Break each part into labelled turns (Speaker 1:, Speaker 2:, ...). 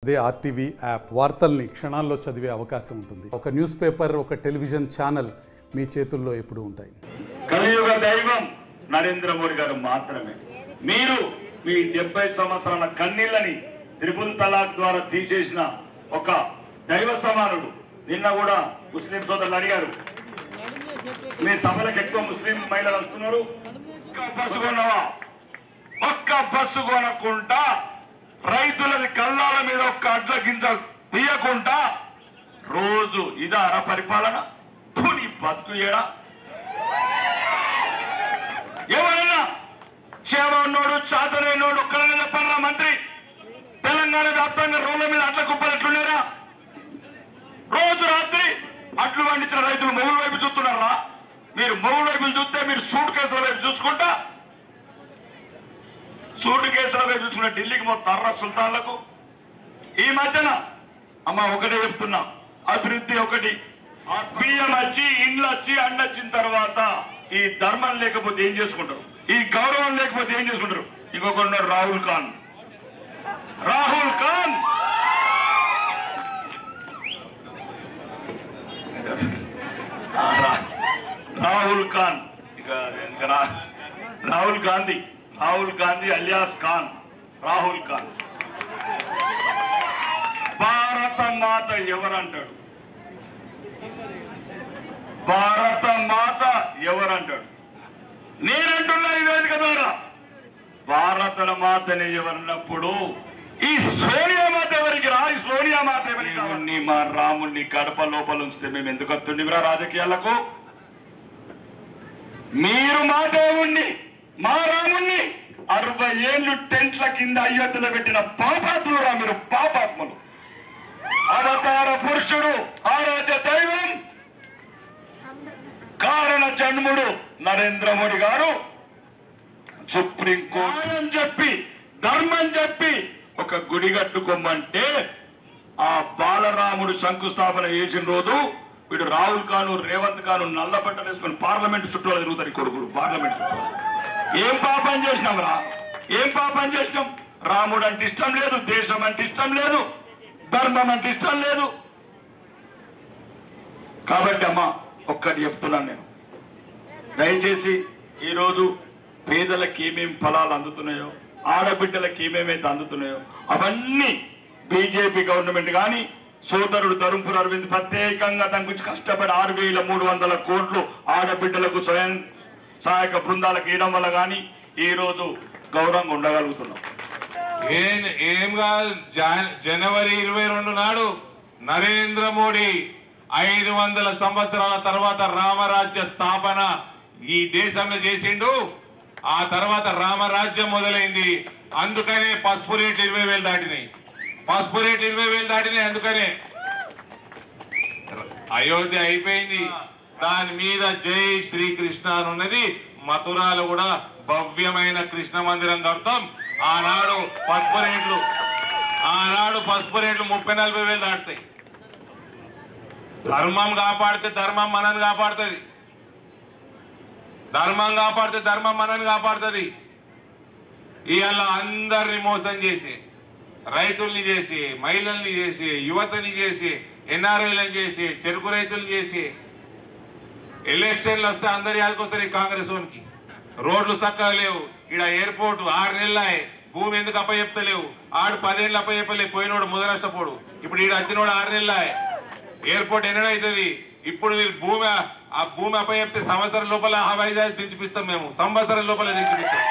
Speaker 1: అదే RTV app వార్తల్ని క్షణాల్లో చదివే అవకాశం ఉంటుంది. ఒక న్యూస్ పేపర్, ఒక టెలివిజన్ ఛానల్ మీ చేతుల్లో ఎప్పుడూ ఉంటాయి.
Speaker 2: కలియుగ దైవం నరేంద్ర మోడీ గారు మాత్రమే. మీరు మీ 70 సంవత్సరాల కన్నీళ్ళని త్రిపుల్ తలాక్ ద్వారా తీసేసిన ఒక దైవ సమానుడు. నిన్న కూడా ముస్లిం సోదరులు అడిగారు, మీ సభలకు ఎక్కువ ముస్లిం మహిళలు వస్తున్నారు, బస్సు కొన్నావా? ఒక్క బస్సు కొనకుండా రైతులది కళ్ళాల మీద ఒక్క అడ్ల గింజ తీయకుండా రోజు ఇదారా పరిపాలన? తుని బతుకు ఏడా? ఎవరైనా క్షేమ ఉన్నోడు చాతనైనోడు ఒక్కడైనా చెప్పారా మంత్రి? తెలంగాణ వ్యాప్తంగా రోడ్ల మీద అడ్ల కుప్పలెట్లున్నారా? రోజు రాత్రి అడ్లు పండించిన రైతులు మొగుల వైపు చూస్తున్నారా? మీరు మొగుల వైపు చూస్తే మీరు సూట్ కేసుల వైపు చూసుకుంటా, సూట్ కేసుల వైపు చూసుకుంటా ఢిల్లీకి మొత్తం తర్ర సుల్తాన్లకు. ఈ మధ్యన అమ్మ ఒకటే చెప్తున్నా, అభివృద్ధి ఒకటి, బియ్యం వచ్చి ఇండ్లు వచ్చి అండొచ్చిన తర్వాత ఈ ధర్మం లేకపోతే ఏం చేసుకుంటారు, ఈ గౌరవం లేకపోతే ఏం చేసుకుంటారు? ఇంకొకరు రాహుల్ ఖాన్. రాహుల్ ఖాన్ రాహుల్ ఖాన్ ఇక రాహుల్ గాంధీ, రాహుల్ గాంధీ అలియాస్ ఖాన్, రాహుల్ ఖాన్. భారత మాత ఎవరంటాడు? భారత మాత ఎవరంటాడు? నేనంటున్నా ఈ వేదిక ద్వారా, భారత మాతని ఎవరన్నప్పుడు ఈ సోనియా మాత ఎవరికి రా? ఈ సోనియా మాత ఎవరికి? మా రాముణ్ణి గడప లోపల ఉంచితే మేము ఎందుకు వస్తుండేమిరా రాజకీయాలకు? మీరు మా దేవుణ్ణి, మా రాముణ్ణి 60 ఏళ్ళు టెంట్ల కింద అయోధ్యలో పెట్టిన పాపాత్ములు రా మీరు, పాపాత్ములు. అవతార పురుషుడు, ఆరాధ్య దైవం, కారణ జన్ముడు నరేంద్ర మోడీ గారు సుప్రీంకోర్టు అని చెప్పి ధర్మం చెప్పి ఒక గుడి కట్టుకోమంటే ఆ బాలరాముడు శంకుస్థాపన చేసిన రోజు వీడు రాహుల్ ఖాన్, రేవంత్ ఖాన్ నల్ల బట్టలు వేసుకొని పార్లమెంట్ చుట్టూ తిరుగుతారు. కొడుకులు పార్లమెంట్ చుట్టూ. ఏం పాపం చేసినాం రా? ఏం పాపం చేసినాం? రాముడు అంటే ఇష్టం లేదు, దేశం అంటే ఇష్టం లేదు, ధర్మం అంటే ఇష్టం లేదు. కాబట్టి అమ్మా ఒక్కటి చెప్తున్నాను నేను, దయచేసి ఈరోజు పేదలకు ఏమేమి ఫలాలు అందుతున్నాయో, ఆడబిడ్డలకు ఏమేమైతే అందుతున్నాయో అవన్నీ బీజేపీ గవర్నమెంట్ కానీ సోదరుడు ధర్మపురి అరవింద్ ప్రత్యేకంగా దాని గురించి కష్టపడి 6,300 కోట్లు ఆడబిడ్డలకు స్వయం సహాయక బృందాలకు ఇవ్వడం వల్ల కానీ ఈ రోజు గౌరవంగా ఉండగలుగుతున్నాం.
Speaker 3: ఏం కాదు, జనవరి 22 నాడు నరేంద్ర మోడీ 500 సంవత్సరాల తర్వాత రామరాజ్య స్థాపన ఈ దేశంలో చేసిండు. ఆ తర్వాత రామరాజ్యం మొదలైంది. అందుకనే పసుపు రేట్లు 20,000 దాటినాయి. పసుపు రేట్లు 20,000 దాటినాయి. అందుకనే అయోధ్య అయిపోయింది. దాని మీద జై శ్రీకృష్ణ అని ఉన్నది. మథురాలో కూడా భవ్యమైన కృష్ణ మందిరం కడతాం. ఆనాడు పసుపు రేట్లు 30,000-40,000 దాటుతాయి. ధర్మం కాపాడితే ధర్మం మనని కాపాడుతుంది. ధర్మం కాపాడితే ధర్మం మనని కాపాడుతుంది. ఇవాళ అందరిని మోసం చేసి, రైతుల్ని చేసి, మహిళల్ని చేసి, యువతని చేసి, ఎన్ఆర్ఐలను చేసి, చెరుకు రైతులు చేసి, ఎలక్షన్లు వస్తే అందరి యాదకొస్తారు ఈ కాంగ్రెస్ వానికి. రోడ్లు చక్కగా లేవు. ఇక్కడ ఎయిర్పోర్ట్ 6 నెలలు భూమి ఎందుకు అప్పచెప్తలేవు? ఆడు 10 ఏళ్ళు అప్పచెప్పలేవు. పోయినోడు ముదనష్టపోడు. ఇప్పుడు ఈడు వచ్చినోడు 6 నెలలు. ఎయిర్పోర్ట్ ఎన్నడవుతుంది? ఇప్పుడు మీరు ఆ భూమి అప్పచెప్తే సంవత్సరం లోపల హవాయి జహాజ్ దించిపిస్తాం. మేము సంవత్సరం లోపల దించిపిస్తాం.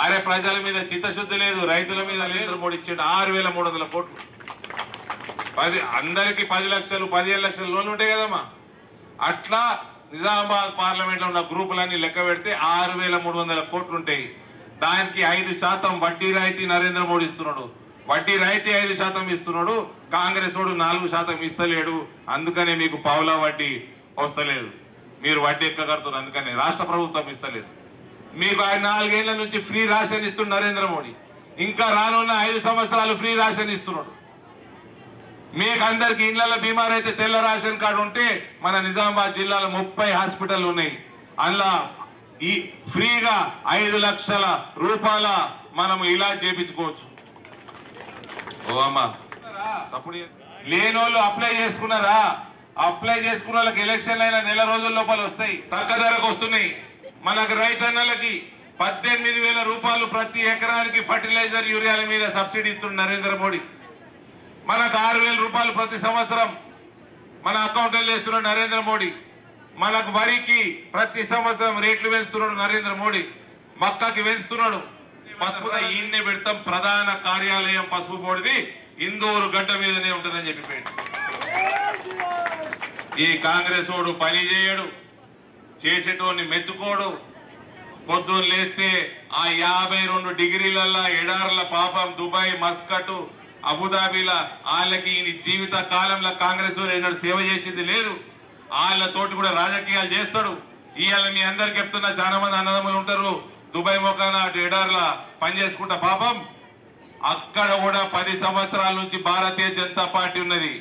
Speaker 3: అరే ప్రజల మీద చిత్తశుద్ధి లేదు, రైతుల మీద లేదు. మోడీ ఇచ్చిండు 6,300 కోట్లు. అందరికి 10 లక్షలు 15 లక్షల లోన్లు ఉంటాయి కదమ్మా. అట్లా నిజామాబాద్ పార్లమెంట్ లో ఉన్న గ్రూపులన్నీ లెక్క పెడితే 6,300 కోట్లు ఉంటాయి. దానికి 5% వడ్డీ రాయితీ నరేంద్ర మోడీ ఇస్తున్నాడు. వడ్డీ రాయితీ 5% ఇస్తున్నాడు. కాంగ్రెస్ వాడు 4% ఇస్తలేడు. అందుకనే మీకు పావులా వడ్డీ వస్తలేదు. మీరు వడ్డీ ఎక్కువ కడుతున్నారు. అందుకని రాష్ట్ర ప్రభుత్వం ఇస్తలేదు. మీకు 4 ఏళ్ల నుంచి ఫ్రీ రేషన్ ఇస్తున్నాడు నరేంద్ర మోడీ. ఇంకా రానున్న 5 సంవత్సరాలు ఫ్రీ రేషన్ ఇస్తున్నాడు. మీకు అందరికి ఇళ్లలో బీమార్ అయితే తెల్ల రేషన్ కార్డు ఉంటే మన నిజామాబాద్ జిల్లాలో 30 హాస్పిటల్ ఉన్నాయి. అందులో ఈ ఫ్రీగా 5 లక్షల రూపాయల మనము ఇలాజ్ చేయించుకోవచ్చు. ఓ అమ్మా లేనోళ్ళు అప్లై చేసుకున్నారా? అప్లై చేసుకున్న వాళ్ళకి ఎలక్షన్లు అయినా నెల రోజుల లోపల వస్తాయి, తక్కువ ధరకు వస్తున్నాయి. మనకు రైతన్నలకి 18,000 రూపాయలు ప్రతి ఎకరానికి ఫర్టిలైజర్ యూరియాల మీద సబ్సిడీ ఇస్తున్న నరేంద్ర మోడీ. మనకు 6,000 రూపాయలు ప్రతి సంవత్సరం మన అకౌంట్లో వేస్తున్నాడు నరేంద్ర మోడీ. మనకు వరికి ప్రతి సంవత్సరం రేట్లు పెంచుతున్నాడు నరేంద్ర మోడీ. మక్కకి పెంచుతున్నాడు. పసుపు ఈయన్నే పెడతాం, ప్రధాన కార్యాలయం పసుపు బోర్డుది ఇందూరు గడ్డ మీదనే ఉంటుందని చెప్పిపోయాడు. ఈ కాంగ్రెస్ వాడు పని చేయడు, చేసేటోని మెచ్చుకోడు. పొద్దున్న లేస్తే ఆ 52 డిగ్రీలల్లా ఎడార్ల పాపం దుబాయ్, మస్కట్, అబుదాబిలా వాళ్ళకి ఈయన జీవిత కాలంలో కాంగ్రెస్ వాడు సేవ చేసింది లేదు. వాళ్ళతోటి కూడా రాజకీయాలు చేస్తాడు. ఇవాళ మీ అందరికి చెప్తున్నా, చాలా మంది అన్నదమ్ములు ఉంటారు దుబాయ్ మొక్కన అటు ఎడార్లా పని చేసుకుంటా పాపం. అక్కడ కూడా 10 సంవత్సరాల నుంచి భారతీయ జనతా పార్టీ ఉన్నది,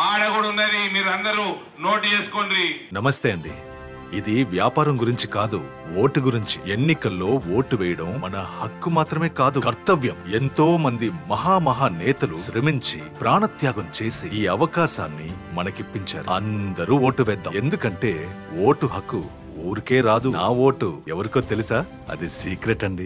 Speaker 3: ఆడ కూడా ఉన్నది. మీరు అందరూ నోటు చేసుకోండి.
Speaker 4: నమస్తే అండి. ఇది వ్యాపారం గురించి కాదు, ఓటు గురించి. ఎన్నికల్లో ఓటు వేయడం మన హక్కు మాత్రమే కాదు, కర్తవ్యం. ఎంతో మంది మహా నేతలు శ్రమించి ప్రాణత్యాగం చేసి ఈ అవకాశాన్ని మనకిప్పించారు. అందరూ ఓటు వేద్దాం. ఎందుకంటే ఓటు హక్కు ఊరికే రాదు. నా ఓటు ఎవరికో తెలుసా? అది సీక్రెట్ అండి.